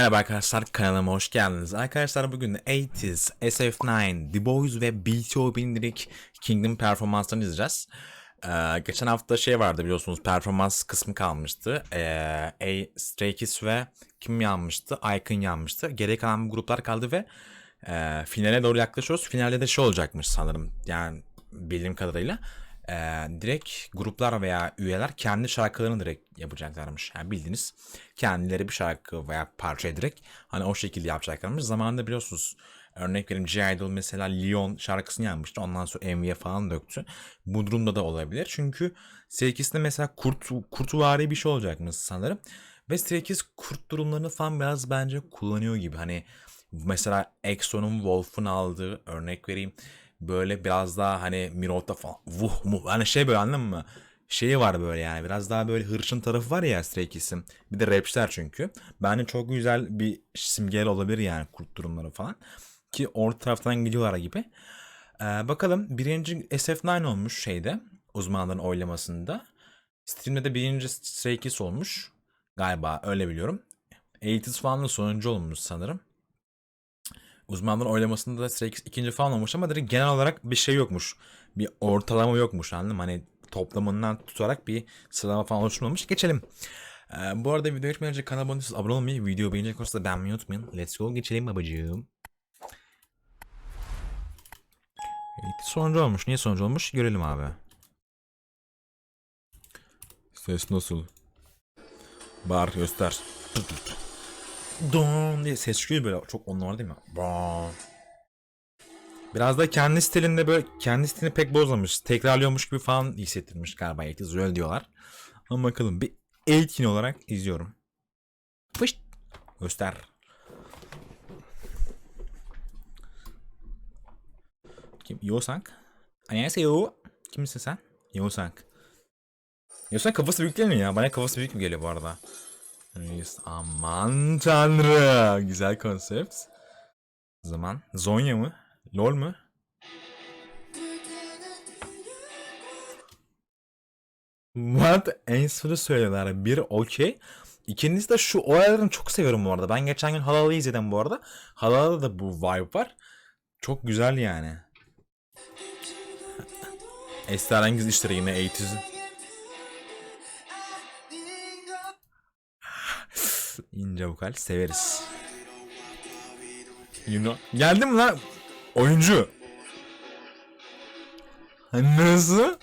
Merhaba arkadaşlar, kanalıma hoş geldiniz. Arkadaşlar bugün 80's, SF9, The Boys ve BTOB'nin direkt Kingdom performanslarını izleyeceğiz. Geçen hafta şey vardı biliyorsunuz, performans kısmı kalmıştı. Stray Kids ve kim yanmıştı? Icon yanmıştı. Geriye kalan gruplar kaldı ve finale doğru yaklaşıyoruz. Finalde de şey olacakmış sanırım, yani bildiğim kadarıyla. Direkt gruplar veya üyeler kendi şarkılarını direkt yapacaklarmış. Yani bildiğiniz kendileri bir şarkı veya parça direkt hani o şekilde yapacaklarmış. Zamanında biliyorsunuz, örnek vereyim, G-Idol mesela Leon şarkısını yapmıştı. Ondan sonra MV'ye falan döktü. Bu durumda da olabilir. Çünkü Stray Kids'de mesela kurtvari bir şey olacakmış sanırım. Ve Stray Kids kurt durumlarını falan biraz bence kullanıyor gibi. Hani mesela EXO'nun Wolf'un aldığı, örnek vereyim, böyle biraz daha hani Mirota falan vuh mu hani şey, böyle anladın mı? Şeyi var böyle, yani biraz daha böyle hırçın tarafı var ya Stray Kids'in. Bir de rapçiler çünkü. Bence çok güzel bir simgel olabilir yani kurt durumları falan. Ki orta taraftan gidiyorlar gibi. Bakalım, birinci SF9 olmuş şeyde, uzmanların oylamasında. Stream'de de birinci Stray Kids olmuş. Galiba öyle biliyorum. 80's falan da sonuncu olmuş sanırım. Uzmanların oylamasında da Stray Kids ikinci falan olmuş ama direkt genel olarak bir şey yokmuş. Bir ortalama yokmuş, anladın mı? Hani toplamından tutarak bir sıralama falan oluşturmamış. Geçelim. Bu arada video geçmeden önce kanala abone olmayı, video beğenecek olursa da beğenmeyi unutmayın. Let's go, geçelim babacığım. Evet, sonuncu olmuş. Niye sonuncu olmuş? Görelim abi. Ses nasıl? Bağır, göster. Don diye ses çıkıyor böyle. Çok onlar değil mi? Bon. Biraz da kendi stilinde, böyle kendi stilini pek bozmamış. Tekrarlıyormuş gibi falan hissettirmiş galiba. Öyle diyorlar. Ama bakalım, bir 18 olarak izliyorum. Fışt. Göster. Kim? Yosank. Annyeonghaseyo. Kimsin sen? Yosank. Yosank kafası büyük değil mi ya? Bana kafası büyük mü geliyor bu arada? Reis. Aman tanrım. Güzel konsept. O zaman Zonya mı? LOL mu? What? En sonu söylüyorlar. Bir okey. İkincisi de şu olaylarını çok seviyorum bu arada. Ben geçen gün Halal'ı izledim bu arada. Halal'da da bu vibe var. Çok güzel yani. Esrarengiz işleri yine 80's. İnce vokal severiz. You know. Geldi mi lan? Oyuncu. Nasıl?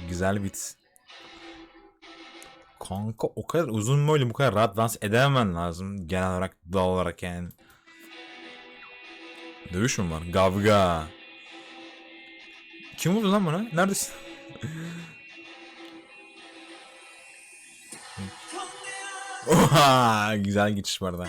Güzel bit. Kanka o kadar uzun böyle bu kadar rahat dans edememen lazım. Genel olarak, doğal olarak yani. Dövüş mü var? Gavga. Kim vurdu lan bana? Neredesin? Oha, güzel geçiş var da.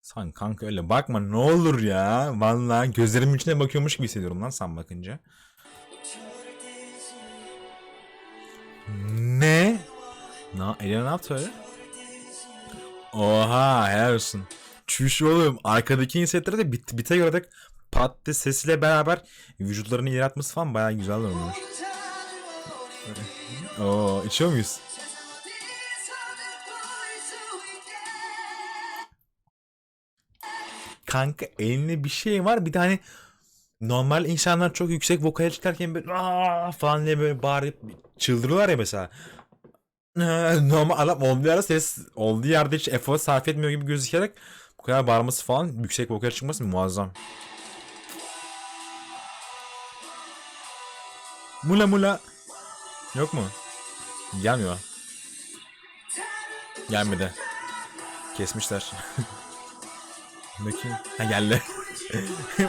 Sen kanka öyle bakma ne olur ya. Vallahi gözlerimin içine bakıyormuş gibi hissediyorum lan sen bakınca. Ne? Elena ne yaptı öyle? Oha, helal olsun. Çüş oğlum. Arkadaki insetleri de bite göre de pat sesiyle beraber vücutlarını ileri atması falan bayağı güzel olmuş. Oo, içiyor muyuz? Kanka elinde bir şey var. Bir tane normal insanlar çok yüksek vokale çıkarken böyle "Aa!" falan diye böyle bağırıp çıldırıyorlar ya mesela. Normal adam olduğu yerde ses olduğu yerde hiç efor sarf etmiyor gibi gözükerek bu kadar bağırması falan, yüksek vokale çıkması muazzam. Mula mula yok mu? Gelmiyor. Gelmedi. Kesmişler. Bakayım. Ha, geldi.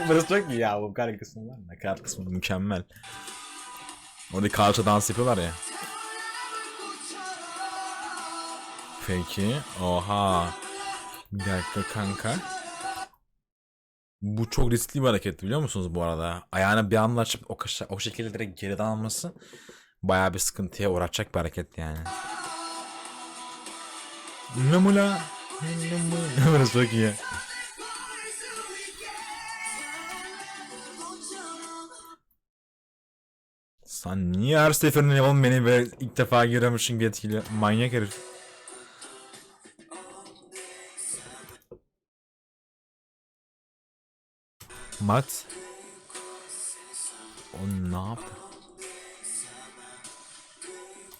Burası çok iyi ya, vokal kısmı var. Nakarat kısmı mükemmel. Orada kalça dans yapıyorlar ya. Peki. Oha. Bir dakika kanka. Bu çok riskli bir hareket, biliyor musunuz bu arada? Ayağını bir anda açıp o şekilde direkt geriden alması bayağı bir sıkıntıya uğratacak bir hareket yani. Namula. Burası çok iyi. Sen niye her seferinde oğlum beni böyle ilk defa giriyormuşsun gibi etkiliyor? Manyak herif. Mat. O ne yaptı?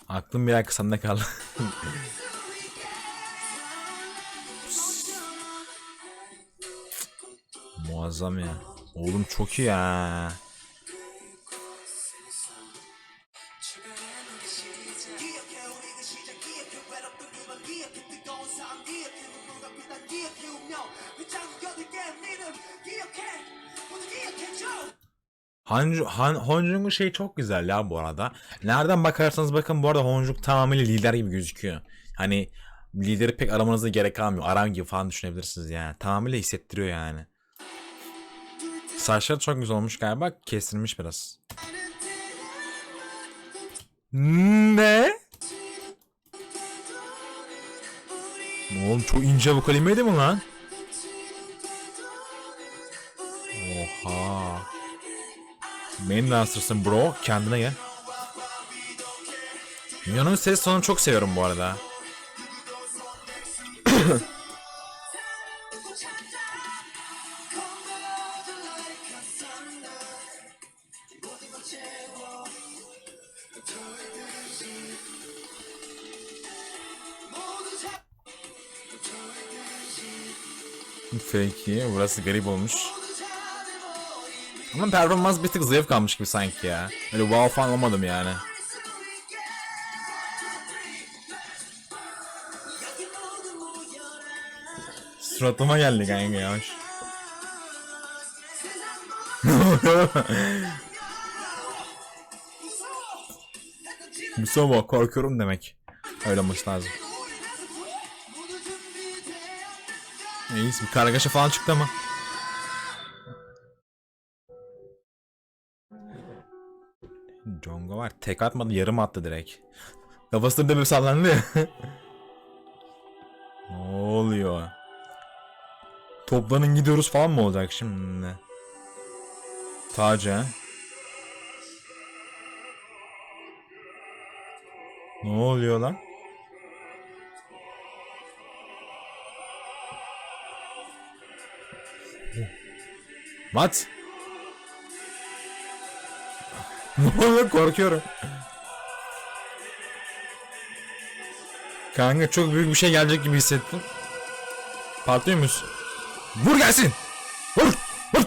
Aklım bir dakika sende kaldı. Muazzam ya. Oğlum çok iyi ya. Honjung'un şey çok güzel ya bu arada. Nereden bakarsanız bakın bu arada Honjung tamamıyla lider gibi gözüküyor. Hani lideri pek aramanıza gerek kalmıyor. Aram gibi falan düşünebilirsiniz yani. Tamamıyla hissettiriyor yani. Saçları çok güzel olmuş galiba. Kesilmiş biraz. Ne? Oğlum çok ince bu kalimeydi mi lan? Oha. Main dancersın bro. Kendine gel. Minyon'un ses tonunu çok seviyorum bu arada. Peki burası garip olmuş. Ama performans bir tık zayıf kalmış gibi sanki ya. Öyle wow falan olmadım yani. Suratıma geldi kanka yavaş. Mustafa korkuyorum demek. Öyle olması lazım. Neyse bir kargaşa falan çıktı ama. Jonga var. Tek atmadı yarım attı direkt. Kafasında da bir sallandı ya. Ne oluyor? Toplanın gidiyoruz falan mı olacak şimdi? Taca. Ne oluyor lan? Mat. Ne oluyor korkuyorum. Kanka çok büyük bir şey gelecek gibi hissettim. Patlıyor muyuz? Vur gelsin. Vur. Vur.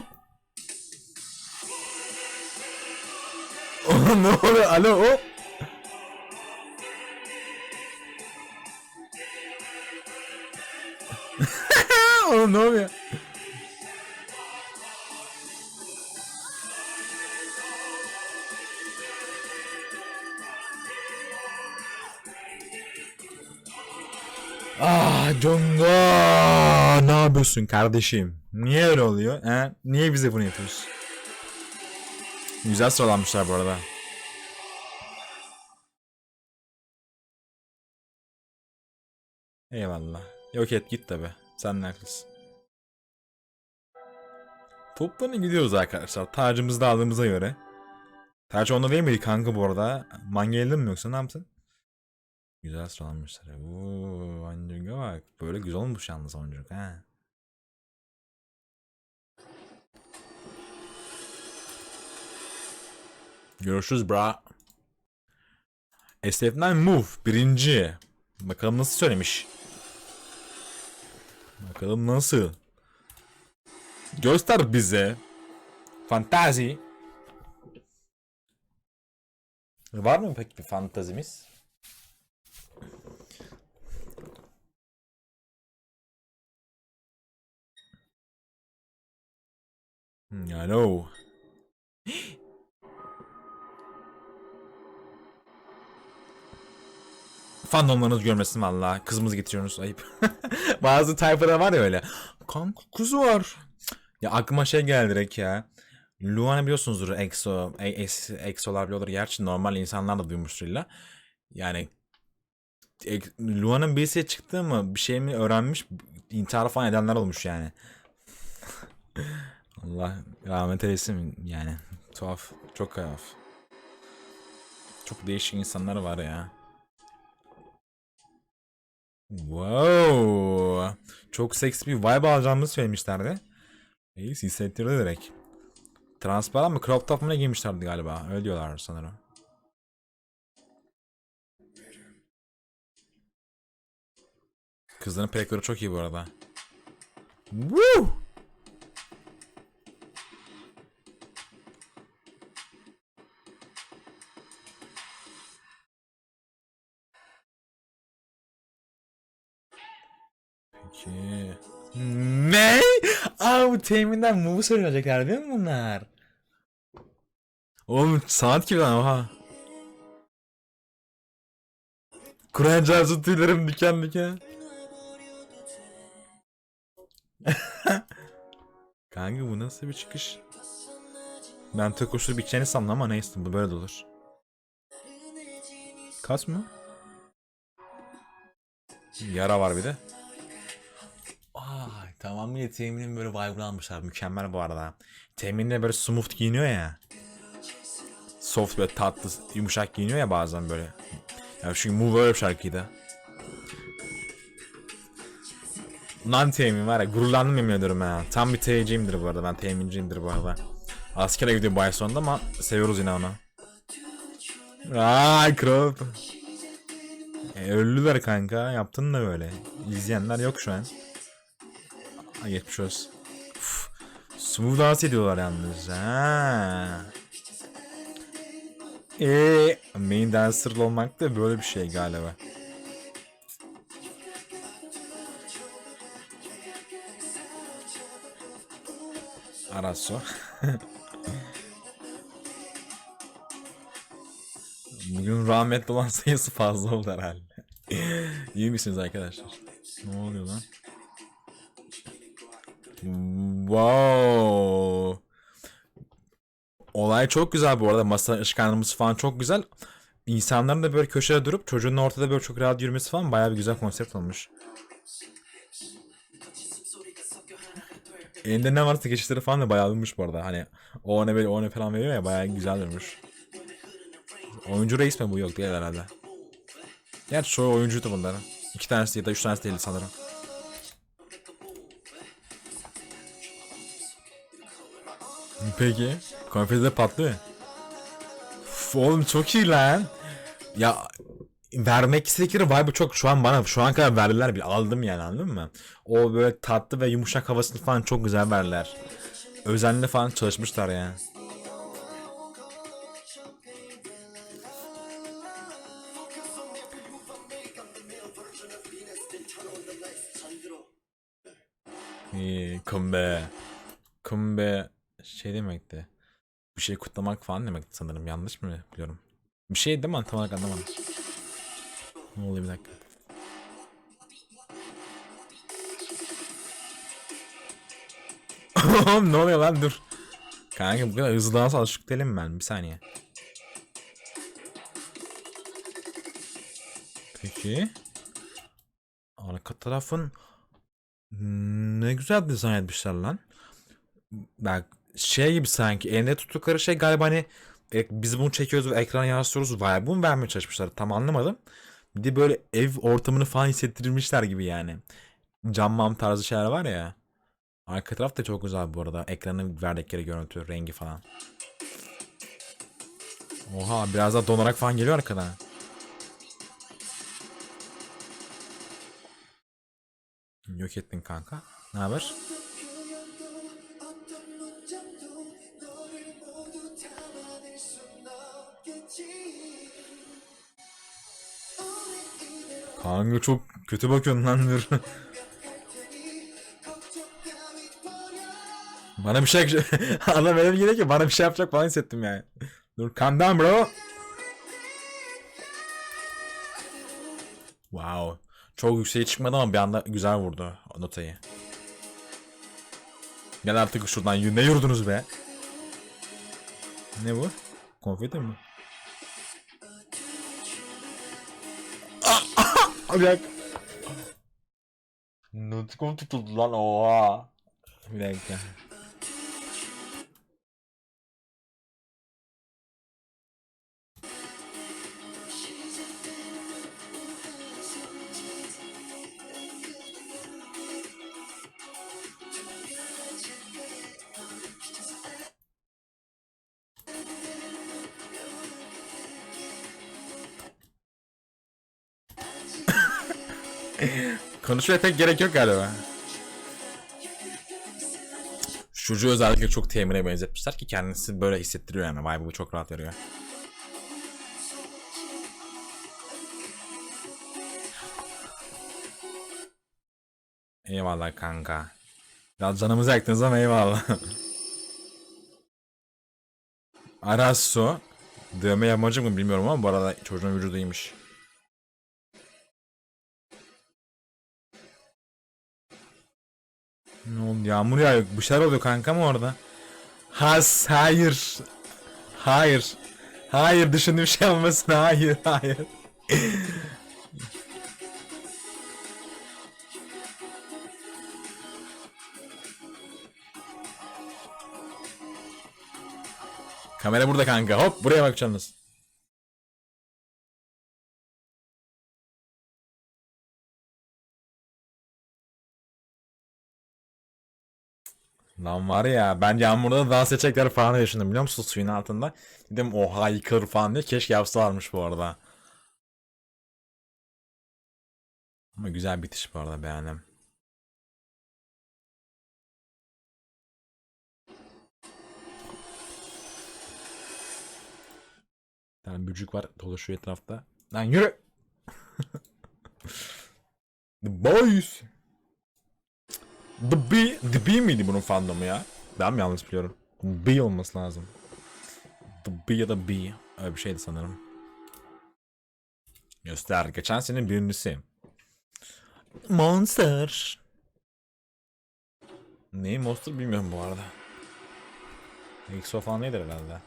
Ne oluyor? Alo o. Oğlum ne oluyor? Ah Conga, ne yapıyorsun kardeşim? Niye öyle oluyor? He? Niye bize bunu yapıyorsun? Güzel sıralanmışlar bu arada. Eyvallah. Yok et git tabi. Sen ne haklısın. Toplanın gidiyoruz arkadaşlar. Tacımızı da aldığımıza göre. Taç onda değil miydi kanka bu arada? Manga eldin mi yoksa ne yaptın? Güzel sıralanmışlar. Ooo Ancunga bak. Böyle güzel olmuş yalnız Ancunga ha. Görüşürüz bra. SF9 Move birinci. Bakalım nasıl söylemiş. Bakalım nasıl. Göster bize. Fantazi. Var mı peki bir fantazimiz? I know. Fandomlarınız görmesin valla. Kızımızı getiriyorsunuz ayıp. Bazı tayfada var ya öyle. Kanka kız var. Ya aklıma şey geldi direkt ya. Luana biliyorsunuzdur EXO'lar biliyordur. Gerçi normal insanlar da duymuştur illa. Yani Luana'nın birisiye çıktı mı bir şey mi öğrenmiş intihar falan edenler olmuş yani. Allah rahmet eylesin yani. Tuhaf. Çok tuhaf. Çok değişik insanlar var ya. Wow. Çok seks bir vibe alacağımızı söylemişlerdi. İyi hissettirdi direkt. Transparan mı crop top mu ne giymişlerdi galiba. Öyle diyorlar sanırım. Kızların pekleri çok iyi bu arada. Woo! Peki. Ne? Aa bu teminden move söyleyecekler değil mi bunlar? Oğlum sanat gibi lan oha. Kur'an çarpsın tüylerim diken diken. Kanka bu nasıl bir çıkış? Ben tek koşu biteceğini sandım ama neyse bu böyle de olur. Kas mı? Yara var bir de. Ay tamamıyla teminin böyle vibe'ını almışlar. Mükemmel bu arada. Teminle böyle smooth giyiniyor ya. Soft böyle tatlı, yumuşak giyiniyor ya bazen böyle. Ya çünkü Move öyle bir şarkıydı. Lan temin var ya gururlandım yemin ediyorum ha. Tam bir TC'yimdir bu arada, ben teminciyimdir bu arada. Askere gidiyor bu ay sonunda ama seviyoruz yine onu. Aaa krop. Öldüler kanka, yaptın da böyle. İzleyenler yok şu an. Ha, geçmiş olsun. Uf, smooth dans ediyorlar yalnız. Ha. Main dancer olmak da böyle bir şey galiba. Araso. Bugün rahmetli olan sayısı fazla oldu herhalde. İyi misiniz arkadaşlar? Ne oluyor lan? Wow. Olay çok güzel bu arada. Masa ışıklandırması falan çok güzel. İnsanların da böyle köşede durup çocuğun ortada böyle çok rahat yürümesi falan bayağı bir güzel konsept olmuş. Elinde ne varsa geçişleri falan da bayağı alınmış bu arada. Hani o ne böyle o ne falan veriyor ya, bayağı güzel durmuş. Oyuncu reis mi bu, yok değil herhalde. Gerçi çoğu oyuncuydu bunların. 2 tanesi ya da 3 tanesi değildi sanırım. Peki. Konfeti patlıyor. Uf, oğlum çok iyi lan. Ya vermek istedikleri vibe çok, şu an bana şu an kadar verdiler, bir aldım yani, anladın mı? O böyle tatlı ve yumuşak havasını falan çok güzel verdiler. Özenli falan çalışmışlar ya. İyi, kumbe. Kumbe şey demekti. Bir şey kutlamak falan demekti sanırım. Yanlış mı biliyorum? Bir şey değil mi? Tam olarak anlamadım. Ne oluyor bir dakika. Oğlum ne oluyor lan, dur. Kanka bu kadar hızlı dans alışık değilim ben. Bir saniye. Peki. Arka tarafın ne güzel dizayn etmişler lan. Bak şey gibi, sanki elinde tuttukları şey galiba hani biz bunu çekiyoruz ve ekrana yansıtıyoruz. Vay bunu vermeye çalışmışlar. Tam anlamadım. Bir de böyle ev ortamını falan hissettirmişler gibi yani. Cam mam tarzı şeyler var ya. Arka taraf da çok güzel bu arada. Ekranın verdikleri görüntü, rengi falan. Oha biraz daha donarak falan geliyor arkadan. Yok ettin kanka. Ne haber? Kanka çok kötü bakıyorsun lan, dur. Bana bir şey adam öyle bir geliyor ki bana bir şey yapacak falan hissettim yani. Dur calm down bro. Wow. Çok yükseğe çıkmadı ama bir anda güzel vurdu o notayı. Gel artık şuradan, ne yurdunuz be? Ne bu? Konfeti mi? Bir dakika. Nutkum tutuldu lan, oha. Bir dakika. Konuşmaya pek gerek yok galiba. Çocuğu özellikle çok Temir'e benzetmişler ki kendisi böyle hissettiriyor yani. Vibe'ı çok rahat veriyor. Eyvallah kanka. Biraz canımızı yaktınız ama eyvallah. Arasso. Dövme yapmacık mı bilmiyorum ama bu arada çocuğun vücudu iyiymiş. Ne oldu? Yağmur yağıyor. Bir şeyler oluyor kanka mı orada? Hayır. Hayır. Hayır, düşündüğüm şey olmasın. Hayır, hayır. Kamera burada kanka. Hop buraya bakacaksınız. Lan var ya, ben yağmurda da dans edecekler falan yaşadım biliyor musun, suyun altında. Dedim oha yıkılır falan diye, keşke yapsalarmış bu arada. Ama güzel bitiş bu arada, beğendim. Bir tane böcek var dolaşıyor etrafta. Lan yürü. The Boys. The Bee miydi bunun fandomu ya? Ben mi yanlış biliyorum? Bee olması lazım. The Bee ya da Bee. Öyle bir şeydi sanırım. Göster. Geçen senenin birincisi. Monster. Neyi Monster bilmiyorum bu arada. EXO falan nedir herhalde.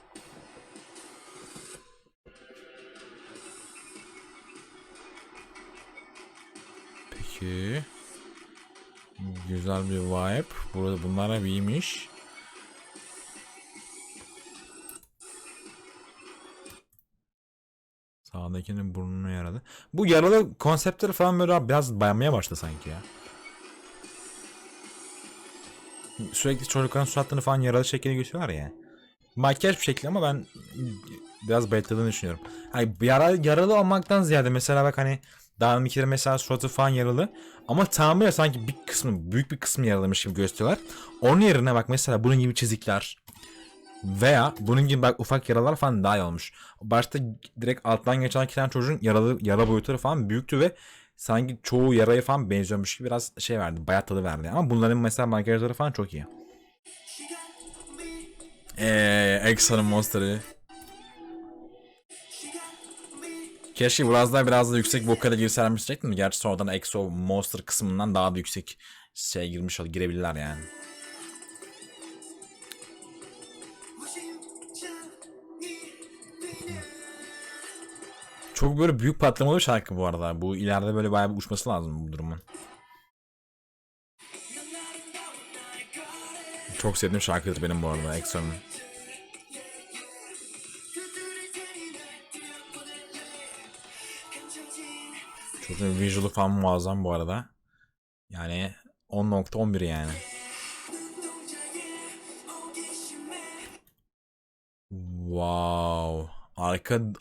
Peki. Güzel bir vibe. Burada bunlar hep iyiymiş. Sağdakinin burnunu yaradı. Bu yaralı konseptleri falan böyle biraz bayanmaya başladı sanki ya. Sürekli çocukların suratlarını falan yaralı şekilde gösteriyorlar ya. Makyaj bir şekilde ama ben biraz bayıtladığını düşünüyorum. Hani yaralı olmaktan ziyade mesela bak hani daha öncekileri mesela suratı falan yaralı ama tamamen sanki bir kısmı, büyük bir kısmı yaralamış gibi gösteriyorlar. Onun yerine bak mesela bunun gibi çizikler veya bunun gibi bak ufak yaralar falan daha iyi olmuş. Başta direkt alttan geçen iki tane çocuğun yara boyutları falan büyüktü ve sanki çoğu yaraya falan benziyormuş gibi biraz şey verdi, bayat tadı verdi. Ama bunların mesela makyajları falan çok iyi. EXO'nun Monster'ı. Keşke biraz da yüksek vokale girselermişecektim. Gerçi sonradan EXO Monster kısmından daha da yüksek şey girebilirler yani. Çok böyle büyük patlamalı bir şarkı bu arada. Bu ileride böyle bayağı bir uçması lazım bu durumun. Çok sevdiğim şarkıdır benim bu arada EXO'nun. Çok visual'ı falan muazzam bu arada. Yani 10.11 yani. Wow.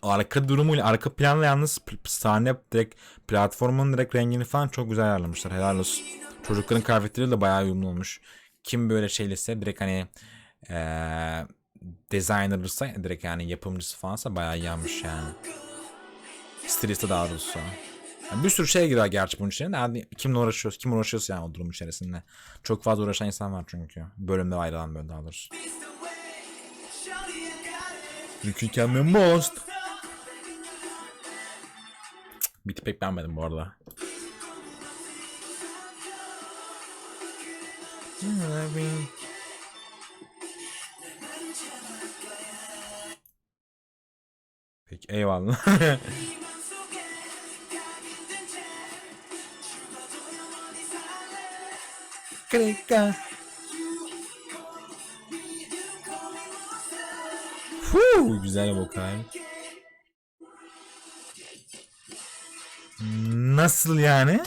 Arka durumuyla arka planla yalnız sahne direkt platformun direkt rengini falan çok güzel ayarlamışlar. Helal olsun. Çocukların kıyafetleri de bayağı uyumlu olmuş. Kim böyle şeylese direkt hani ee, designer'sa direkt yani yapımcısı falansa bayağı iyi yapmış yani. Stilisti daha doğrusu. Yani bir sürü şey giriyor gerçi bunun içine. Yani kim uğraşıyorsa yani o durum içerisinde. Çok fazla uğraşan insan var çünkü. Bölümde ayrılan böyle daha doğrusu. Mükemmel most. Biti pek beğenmedim bu arada. Peki eyvallah. Krika. Güzel vokal. Nasıl yani?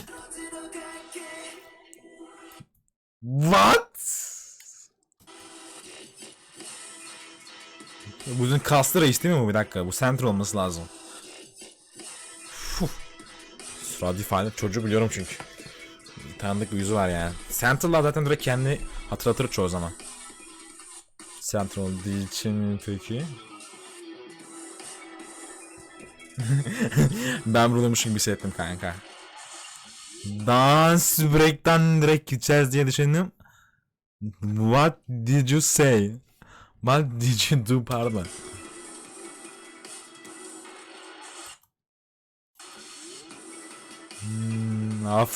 What? Bu kaslı reis değil mi bu? Bir dakika. Bu center olması lazım. Radifal çocuğu biliyorum çünkü. Tanıdık bir yüzü var yani. Central'lar zaten direkt kendi hatırlatır çoğu zaman. Central değil için mi peki? Ben buradaymışım gibi hissettim kanka. Dans break'ten direkt gideceğiz diye düşündüm. What did you say? What did you do pardon.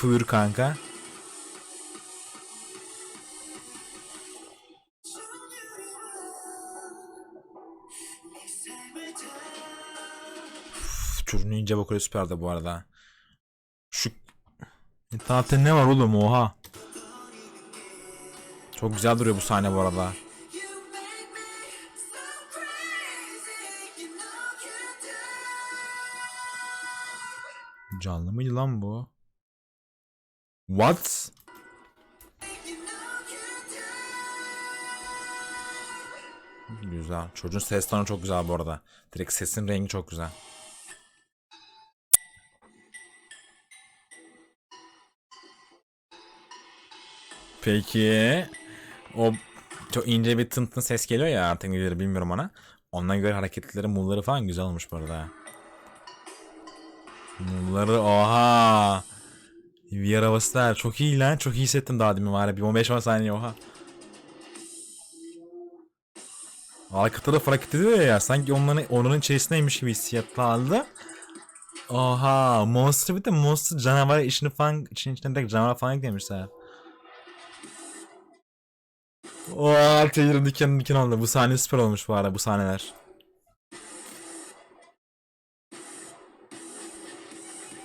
Buyur kanka. Çocuğun ince vokali süperdi bu arada. Şu internette ne var oğlum oha. Çok güzel duruyor bu sahne bu arada. Canlı mıydı lan bu? What? Güzel. Çocuğun ses tonu çok güzel bu arada. Direkt sesin rengi çok güzel. Peki. O çok ince bir tın ses geliyor ya artık neleri bilmiyorum ona. Ondan göre hareketleri, move'ları falan güzel olmuş bu arada. Move'ları oha. VR havası çok iyi lan. Çok iyi hissettim daha demin var ya. Bir 15 saniye oha. Arka taraf hareket ediyor ya. Sanki onların içerisindeymiş gibi hissiyatla aldı. Oha. Monster bir de Monster canavar işini falan içine direkt canavar falan eklemişler. Oha. Teyir'in diken oldu. Bu sahne süper olmuş bu arada bu sahneler.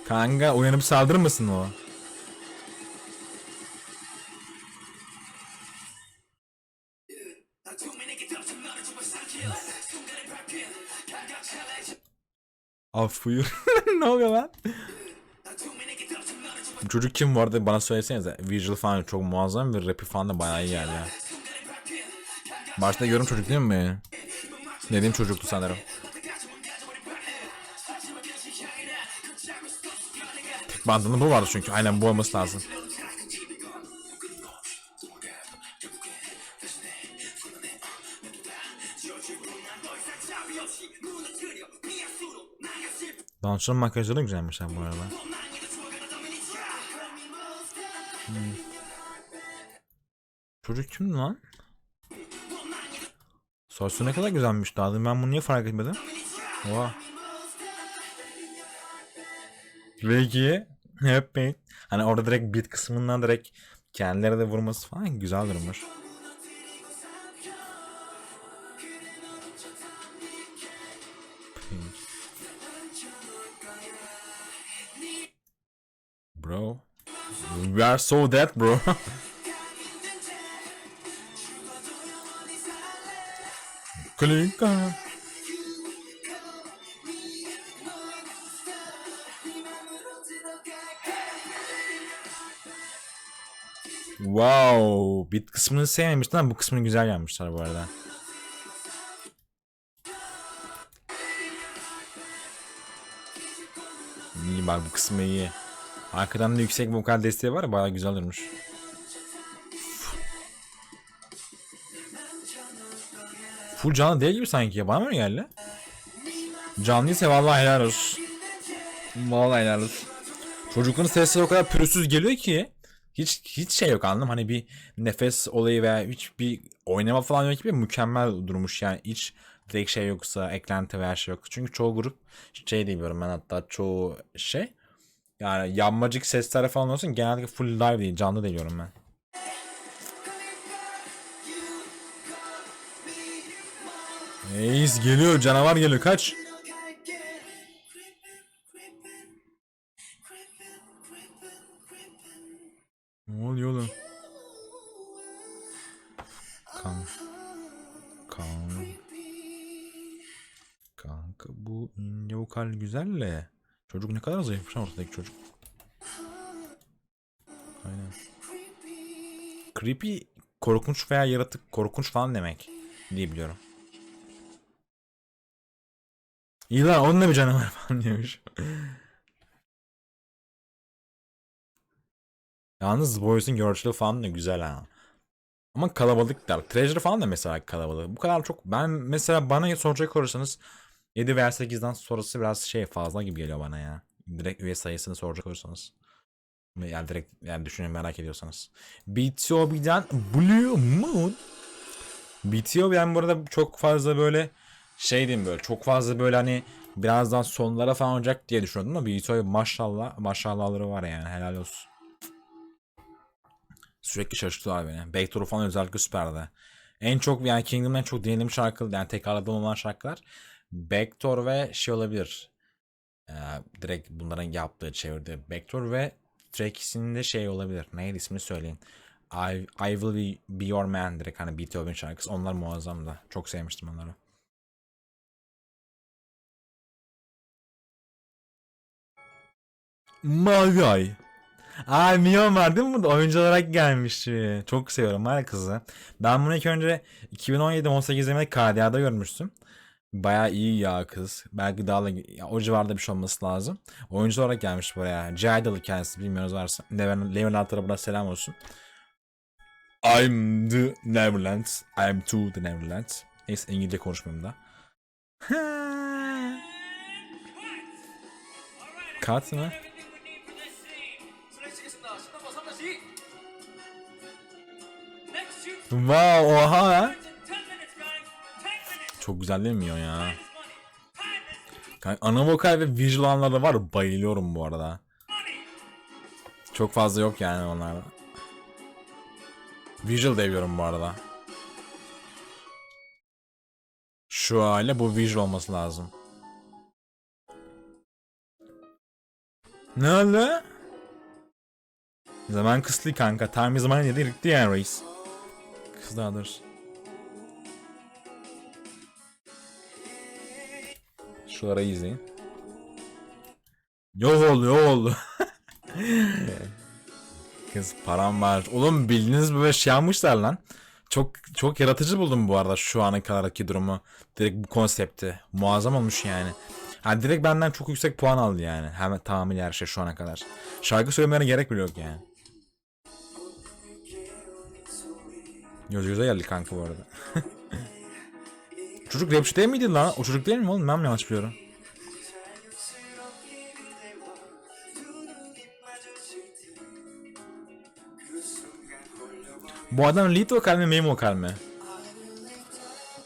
Kanka uyanıp saldırır mısın o? Af buyur. Ne oluyor lan? Bu çocuk kim vardı bana söylesenize. Visual falan çok muazzam ve rapi falan da bayağı iyi geldi ya. Başta yorum çocuk değil mi? Dediğim çocuktu sanırım. Tek bandında bu vardı çünkü. Aynen bu olması lazım. Dansçının makyajları da güzelmiş bu arada. Çocuk kim lan? Saçı ne kadar güzelmiş daha ben bunu niye fark etmedim? Oha. Peki. Hep beat. Hani orada direkt beat kısmından direkt kendileri de vurması falan güzel durmuş. Bro. We are so dead bro. Klinka. Wow. Beat kısmını sevmemiştim ama bu kısmını güzel yapmışlar bu arada. İyi bak bu kısmı iyi. Arkadan da yüksek vokal desteği var ya bayağı güzel durmuş. Full canlı değil gibi sanki ya bana mı geldi? Canlıysa vallahi helal olsun. Vallahi helal olsun. Çocukların sesleri o kadar pürüzsüz geliyor ki hiç şey yok anladım hani bir nefes olayı veya hiç bir oynama falan yok gibi mükemmel durmuş yani hiç direkt şey yoksa eklenti veya şey yok. Çünkü çoğu grup şey demiyorum ben hatta çoğu şey yani yanmacık sesler falan olsun genelde full live değil canlı diyorum ben. Ace geliyor canavar geliyor kaç. Ne oluyor oğlum? Kan. Kan. Kanka bu ince vokal güzel de. Çocuk ne kadar zayıfmış ortadaki çocuk. Aynen. Creepy korkunç veya yaratık korkunç falan demek diye biliyorum. İyi lan onun da bir canavar falan diyormuş. Yalnız The Boys'un görüntülü falan da güzel ha. Ama kalabalıklar. Treasure falan da mesela kalabalık. Bu kadar çok. Ben mesela bana soracak olursanız 7 veya 8'den sonrası biraz şey fazla gibi geliyor bana ya. Direkt üye sayısını soracak olursanız. Yani direkt yani düşünün merak ediyorsanız. BTOB'den Blue Moon. BTOB yani bu arada çok fazla böyle şey diyeyim böyle çok fazla böyle hani birazdan sonlara falan olacak diye düşünüyordum ama BTOB maşallah maşallahları var yani helal olsun. Sürekli şaşırtıyorlar beni. Backdoor'u falan özellikle süperdi. En çok yani Kingdom'ın en çok dinlediğim şarkı yani tekrarladığım olan şarkılar Backdoor ve şey olabilir. Ee, direkt bunların yaptığı çevirdiği Backdoor ve Track'sinde şey olabilir. Neydi ismini söyleyin. I Will Be Your Man direkt hani Beethoven şarkısı. Onlar muazzamdı. Çok sevmiştim onları. Mavi Ay. Aa Mion var değil mi burada? Oyuncu olarak gelmiş. Çok seviyorum var ya kızı. Ben bunu ilk önce 2017-18 demede KDA'da görmüştüm. Bayağı iyi ya kız. Belki daha da ya, o civarda bir şey olması lazım. Oyuncu olarak gelmiş buraya. Jaidalı kendisi bilmiyoruz varsa. Neverland'lara burada selam olsun. I'm the Neverland. I'm to the Neverland. Neyse İngilizce konuşmayayım da. Kat mı? Wow oha. Çok güzel değil mi ya? Ana vokal ve visual anlarda var. Bayılıyorum bu arada. Çok fazla yok yani onlarda. Visual deviyorum bu arada. Şu hale bu visual olması lazım. Ne oldu? Zaman kısıtlı kanka. Time zaman yedi irkti yani reis. Kız daha dur. Şulara izleyin. Yok oldu yok oldu. Kız param var. Oğlum bildiğiniz böyle şey yapmışlar lan. Çok çok yaratıcı buldum bu arada şu ana kadarki durumu. Direkt bu konsepti. Muazzam olmuş yani. Ha direkt benden çok yüksek puan aldı yani. Hemen tamamıyla her şey şu ana kadar. Şarkı söylemelerine gerek bile yok yani. Göz göze geldi kanka bu arada. Çocuk rapçi değil miydi lan? O çocuk değil mi oğlum? Ben mi yanlış biliyorum? Bu adam lead vokal mi main vokal mi?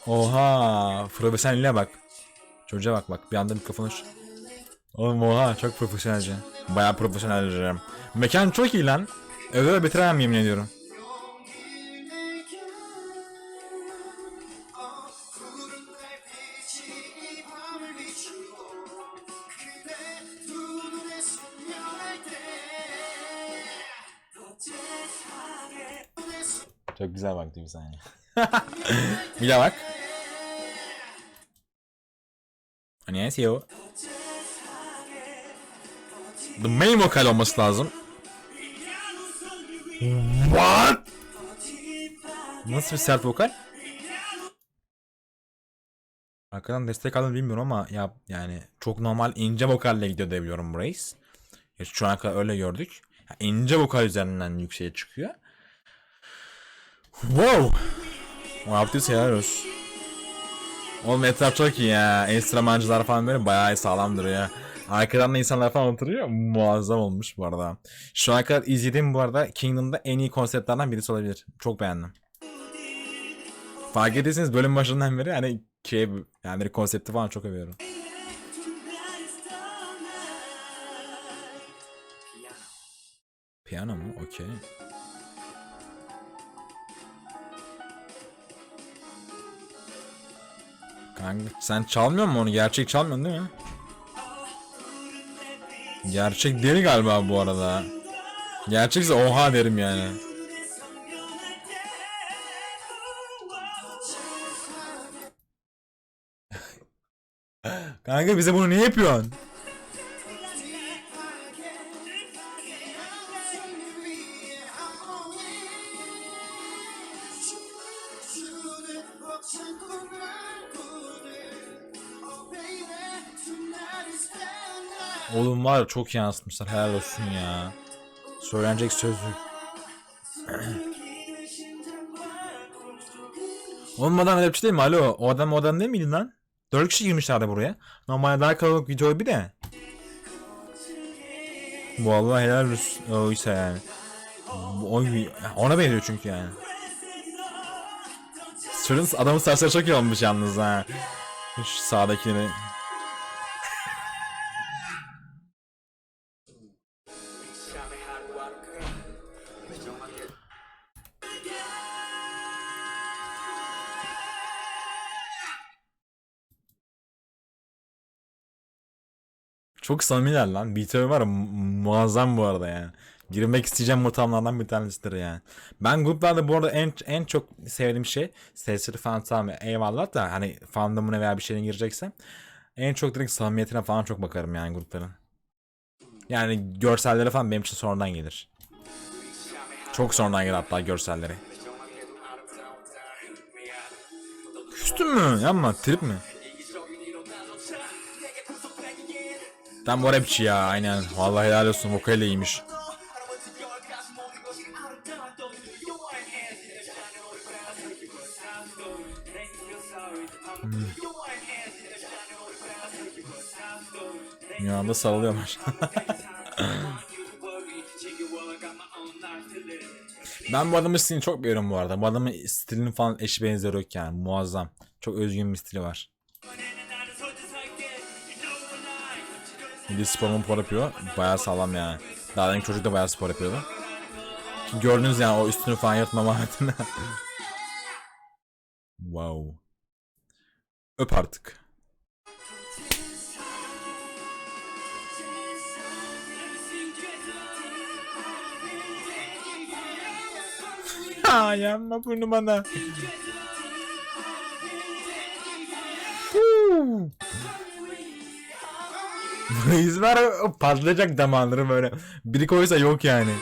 Oha, profesyonelliğe bak. Çocuğa bak bak bir anda mikrofonu oğlum oha çok profesyonelce. Bayağı profesyonelce. Mekan çok iyi lan. Öyle bitiremem yemin ediyorum. Çok güzel baktı bir saniye. Bir daha bak. Annyeonghaseyo. The main vokal olması lazım. What? Nasıl bir sert vokal? Arkadan destek aldığını bilmiyorum ama ya yani çok normal ince vokalle gidiyor diye biliyorum bu reis. Ya şu ana kadar öyle gördük. Ya ince vokal üzerinden yükseğe çıkıyor. Wow. O yaptıysa helal olsun. Oğlum etraf çok iyi ya. Enstrümancılar falan böyle bayağı sağlamdır ya. Arkadan da insanlar falan oturuyor. Muazzam olmuş bu arada. Şu ana kadar izlediğim bu arada Kingdom'da en iyi konseptlerden birisi olabilir. Çok beğendim. Fark ettiyseniz bölüm başından beri hani şey yani konsepti falan çok övüyorum. Piyano mu? Okey. Kanka sen çalmıyor musun onu? Gerçek çalmıyorsun değil mi? Gerçek değil galiba bu arada. Gerçekse oha derim yani. Kanka bize bunu niye yapıyorsun? Oğlum var ya çok yansıtmışlar helal olsun ya. Söylenecek söz yok. Oğlum adam rapçi değil mi? Alo. O adam değil miydi lan? 4 kişi girmişlerdi buraya. Normalde daha kalabalık video bir de. Vallahi helal olsun. Oysa yani. Ona benziyor çünkü yani. Şurada adamın saçları çok iyi olmuş yalnız ha. Şu sağdakini. Çok samimiler lan. BTO var ya, muazzam bu arada yani. Girmek isteyeceğim ortamlardan bir tanesidir yani. Ben gruplarda bu arada en çok sevdiğim şey sesleri falan tamam eyvallah da hani fandomuna veya bir şeyine gireceksem en çok direkt samimiyetine falan çok bakarım yani grupların. Yani görselleri falan benim için sonradan gelir. Çok sonradan gelir hatta görselleri. Küstün mü? Yapma trip mi? Tam bu rapçi ya aynen. Vallahi helal olsun vokali iyiymiş. Bir anda sarılıyorlar. Ben bu adamın stilini çok beğeniyorum bu arada. Bu adamın stilinin falan eşi benzeri yok yani. Muazzam. Çok özgün bir stili var. Bir de spor yapıyor. Bayağı sağlam yani. Daha önce çocuk da bayağı spor yapıyordu. Gördünüz yani o üstünü falan yırtma maharetini. Wow. Öp artık. Ha yanma bunu bana. İzmir patlayacak damarları böyle. Biri koysa yok yani.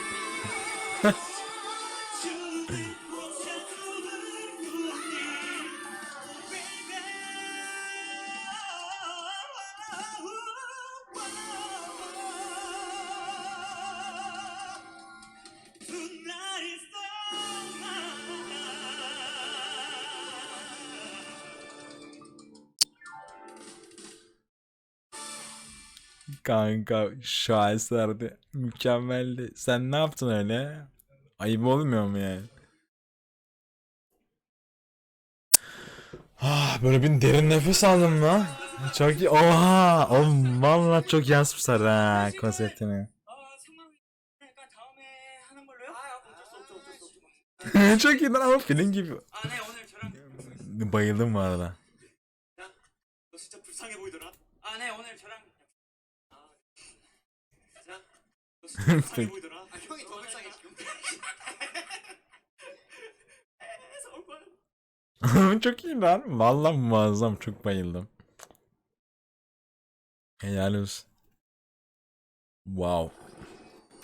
Kanka şaheserdi. Mükemmeldi. Sen ne yaptın öyle? Ayıp olmuyor mu yani? Ah böyle bir derin nefes aldım lan. Çok iyi. Oha! Oğlum vallahi çok yansımışlar ha konseptini. Çok iyi lan ama film gibi. Bayıldım bu arada. Peki. Çok iyi lan. Vallahi muazzam. Çok bayıldım. Helal olsun. Wow.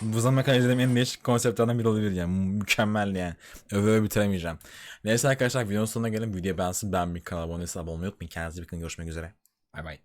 Bu zamana kadar izlediğim en değişik konseptlerden biri olabilir yani. Mükemmel yani. Öve bitiremeyeceğim. Neyse arkadaşlar videonun sonuna gelin. Videoyu beğensin. Beğenmeyi, kanala abone olmayı unutmayın. Kendinize iyi bakın. Görüşmek üzere. Bay bay.